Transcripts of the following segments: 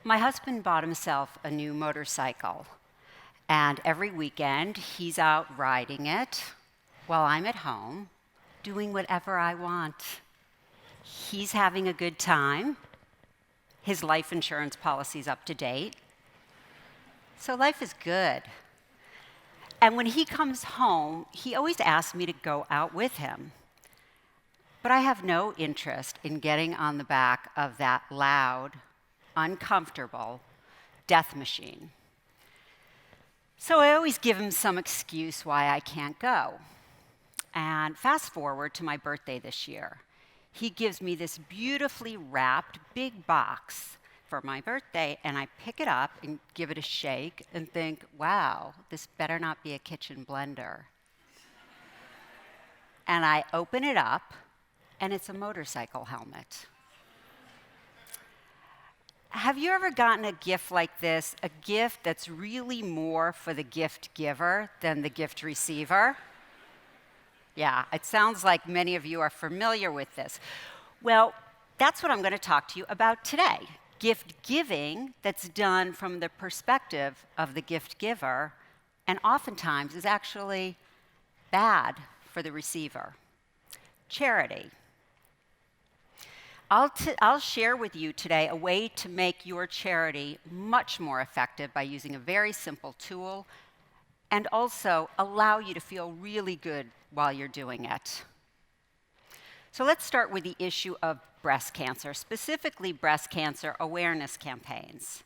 My husband bought himself a new motorcycle, and every weekend he's out riding it while I'm at home doing whatever I want. He's having a good time. His life insurance policy's up to date. So life is good. And when he comes home, he always asks me to go out with him. But I have no interest in getting on the back of that loud, uncomfortable death machine. So I always give him some excuse why I can't go. And fast forward to my birthday this year. He gives me this beautifully wrapped big box for my birthday, and I pick it up and give it a shake and think, wow, this better not be a kitchen blender. And I open it up, and it's a motorcycle helmet. Have you ever gotten a gift like this, a gift that's really more for the gift giver than the gift receiver? Yeah, it sounds like many of you are familiar with this. Well, that's what I'm going to talk to you about today. Gift giving that's done from the perspective of the gift giver, and oftentimes is actually bad for the receiver. Charity. I'll share with you today a way to make your charity much more effective by using a very simple tool, and also allow you to feel really good while you're doing it. So let's start with the issue of breast cancer, specifically breast cancer awareness campaigns.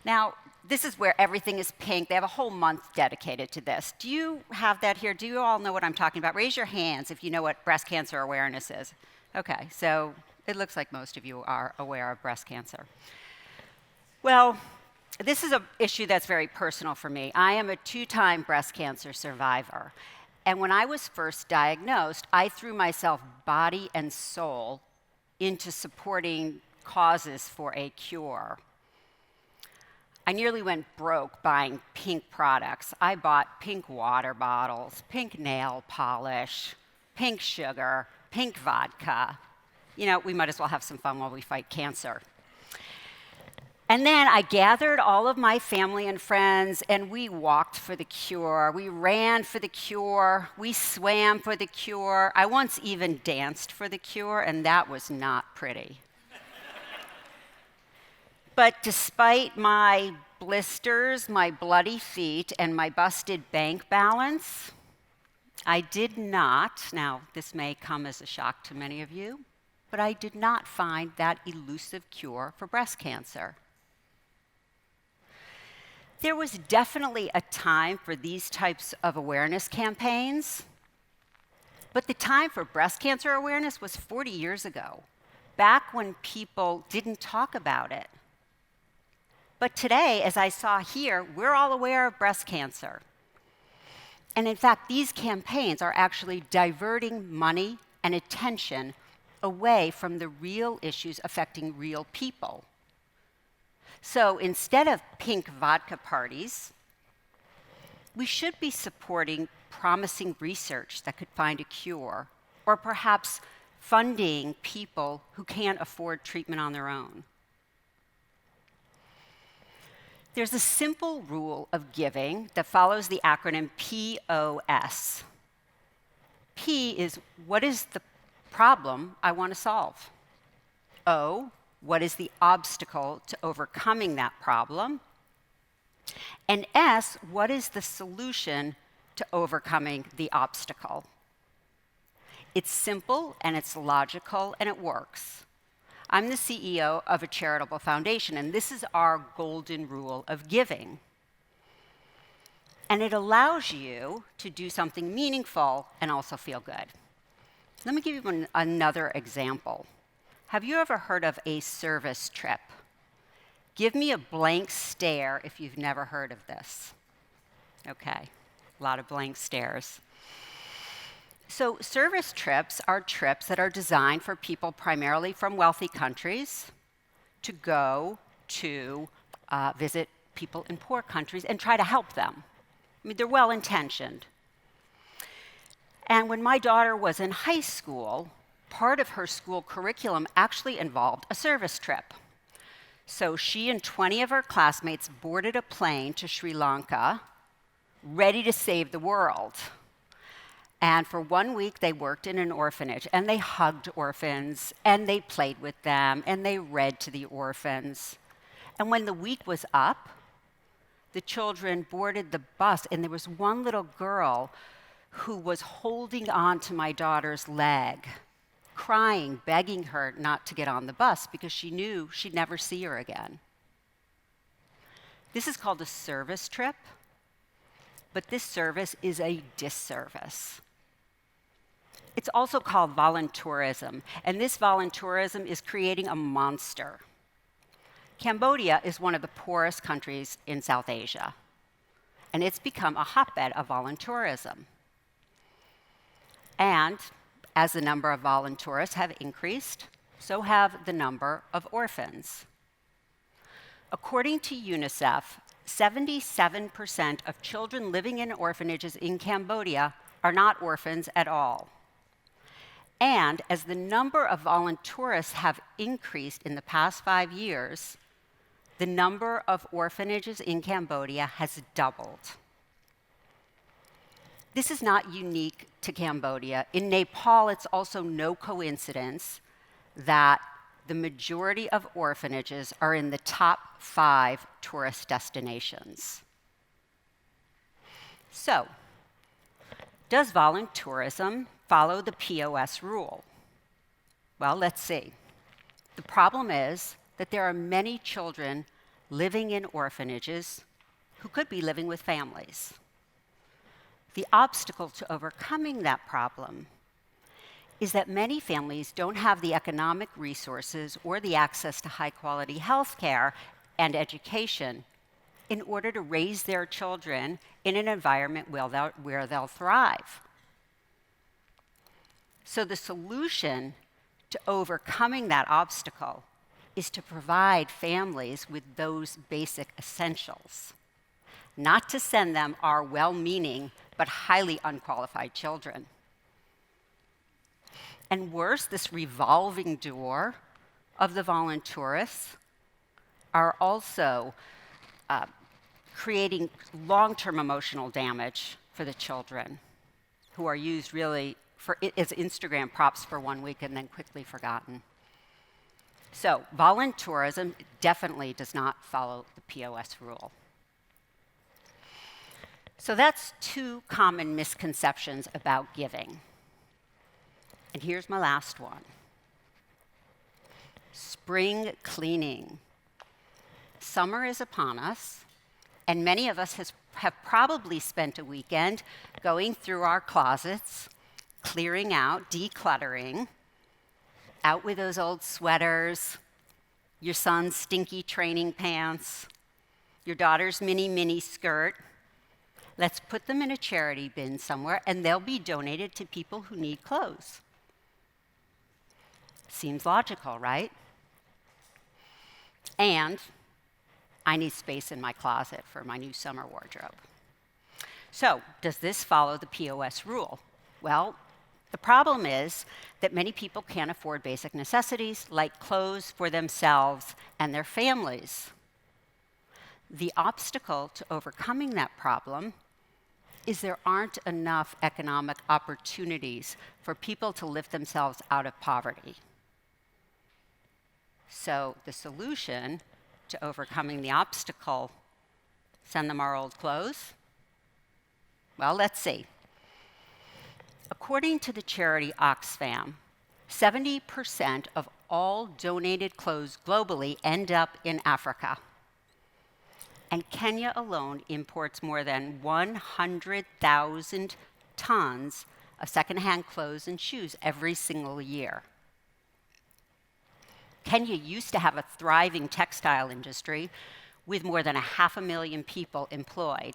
Now, this is where everything is pink. They have a whole month dedicated to this. Do you have that here? Do you all know what I'm talking about? Raise your hands if you know what breast cancer awareness is. Okay, so it looks like most of you are aware of breast cancer. Well, this is an issue that's very personal for me. I am a 2-time breast cancer survivor. And when I was first diagnosed, I threw myself body and soul into supporting causes for a cure. I nearly went broke buying pink products. I bought pink water bottles, pink nail polish, pink sugar, pink vodka. You know, we might as well have some fun while we fight cancer. And then I gathered all of my family and friends, and we walked for the cure. We ran for the cure. We swam for the cure. I once even danced for the cure, and that was not pretty. But despite my blisters, my bloody feet, and my busted bank balance, I did not, now this may come as a shock to many of you, but I did not find that elusive cure for breast cancer. There was definitely a time for these types of awareness campaigns, but the time for breast cancer awareness was 40 years ago, back when people didn't talk about it. But today, as I saw here, we're all aware of breast cancer. And in fact, these campaigns are actually diverting money and attention away from the real issues affecting real people. So instead of pink vodka parties, we should be supporting promising research that could find a cure, or perhaps funding people who can't afford treatment on their own. There's a simple rule of giving that follows the acronym POS. P is, what is the problem I want to solve? O, what is the obstacle to overcoming that problem? And S, what is the solution to overcoming the obstacle? It's simple, and it's logical, and it works. I'm the CEO of a charitable foundation, and this is our golden rule of giving. And it allows you to do something meaningful and also feel good. Let me give you another example. Have you ever heard of a service trip? Give me a blank stare if you've never heard of this. Okay, a lot of blank stares. So service trips are trips that are designed for people primarily from wealthy countries to go to visit people in poor countries and try to help them. I mean, they're well-intentioned. And when my daughter was in high school, part of her school curriculum actually involved a service trip. So she and 20 of her classmates boarded a plane to Sri Lanka, ready to save the world. And for 1 week, they worked in an orphanage, and they hugged orphans, and they played with them, and they read to the orphans. And when the week was up, the children boarded the bus, and there was one little girl who was holding on to my daughter's leg, crying, begging her not to get on the bus because she knew she'd never see her again. This is called a service trip, but this service is a disservice. It's also called voluntourism, and this voluntourism is creating a monster. Cambodia is one of the poorest countries in South Asia, and it's become a hotbed of voluntourism. And as the number of voluntourists have increased, so have the number of orphans. According to UNICEF, 77% of children living in orphanages in Cambodia are not orphans at all. And as the number of voluntourists have increased in the past 5 years, the number of orphanages in Cambodia has doubled. This is not unique to Cambodia. In Nepal, it's also no coincidence that the majority of orphanages are in the top 5 tourist destinations. So, does voluntourism follow the POS rule? Well, let's see. The problem is that there are many children living in orphanages who could be living with families. The obstacle to overcoming that problem is that many families don't have the economic resources or the access to high-quality health care and education in order to raise their children in an environment where they'll thrive. So the solution to overcoming that obstacle is to provide families with those basic essentials, not to send them our well-meaning but highly unqualified children. And worse, this revolving door of the voluntourists are also creating long-term emotional damage for the children, who are used really as Instagram props for 1 week and then quickly forgotten. So voluntourism definitely does not follow the POS rule. So that's 2 common misconceptions about giving. And here's my last one. Spring cleaning. Summer is upon us, and many of us have probably spent a weekend going through our closets, clearing out, decluttering, out with those old sweaters, your son's stinky training pants, your daughter's mini skirt. Let's put them in a charity bin somewhere, and they'll be donated to people who need clothes. Seems logical, right? And I need space in my closet for my new summer wardrobe. So, does this follow the POS rule? Well, the problem is that many people can't afford basic necessities like clothes for themselves and their families. The obstacle to overcoming that problem is there aren't enough economic opportunities for people to lift themselves out of poverty. So the solution to overcoming the obstacle, send them our old clothes? Well, let's see. According to the charity Oxfam, 70% of all donated clothes globally end up in Africa. And Kenya alone imports more than 100,000 tons of secondhand clothes and shoes every single year. Kenya used to have a thriving textile industry with more than 500,000 people employed.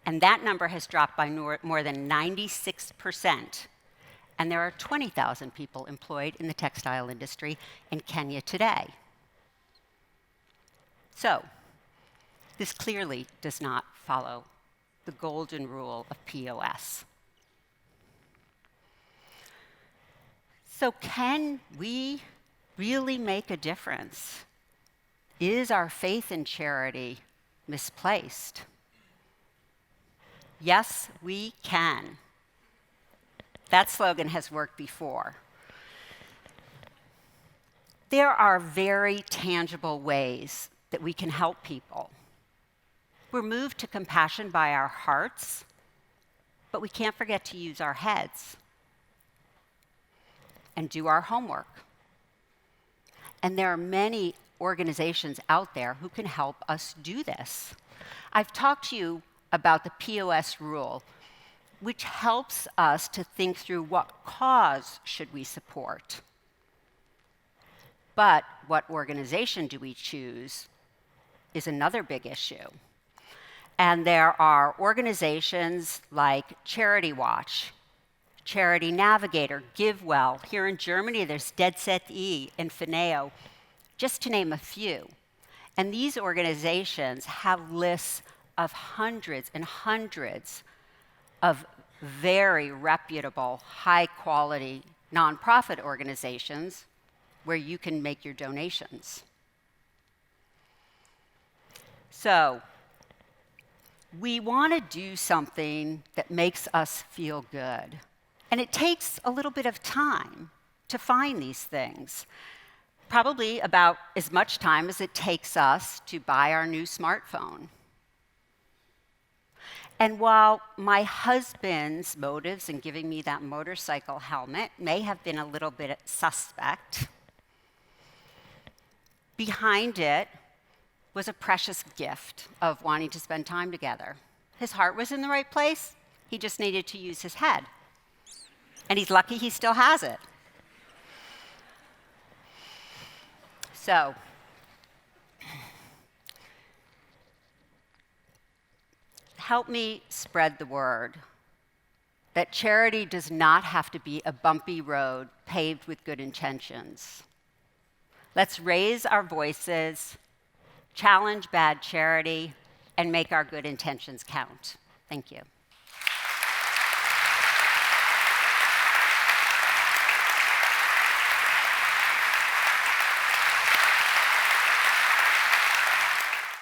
And that number has dropped by more than 96%. And there are 20,000 people employed in the textile industry in Kenya today. So, this clearly does not follow the golden rule of POS. So can we really make a difference Is our faith in charity misplaced? Yes, we can. That slogan has worked before. There are very tangible ways that we can help people. We're moved to compassion by our hearts, but we can't forget to use our heads and do our homework. And there are many organizations out there who can help us do this. I've talked to you about the POS rule, which helps us to think through what cause should we support. But what organization do we choose is another big issue. And there are organizations like Charity Watch, Charity Navigator, GiveWell. Here in Germany, there's Dead Set E and Fineo, just to name a few. And these organizations have lists of hundreds and hundreds of very reputable, high-quality nonprofit organizations where you can make your donations. So, we want to do something that makes us feel good. And it takes a little bit of time to find these things. Probably about as much time as it takes us to buy our new smartphone. And while my husband's motives in giving me that motorcycle helmet may have been a little bit suspect, behind it was a precious gift of wanting to spend time together. His heart was in the right place. He just needed to use his head. And he's lucky he still has it. So, help me spread the word that charity does not have to be a bumpy road paved with good intentions. Let's raise our voices, challenge bad charity, and make our good intentions count. Thank you.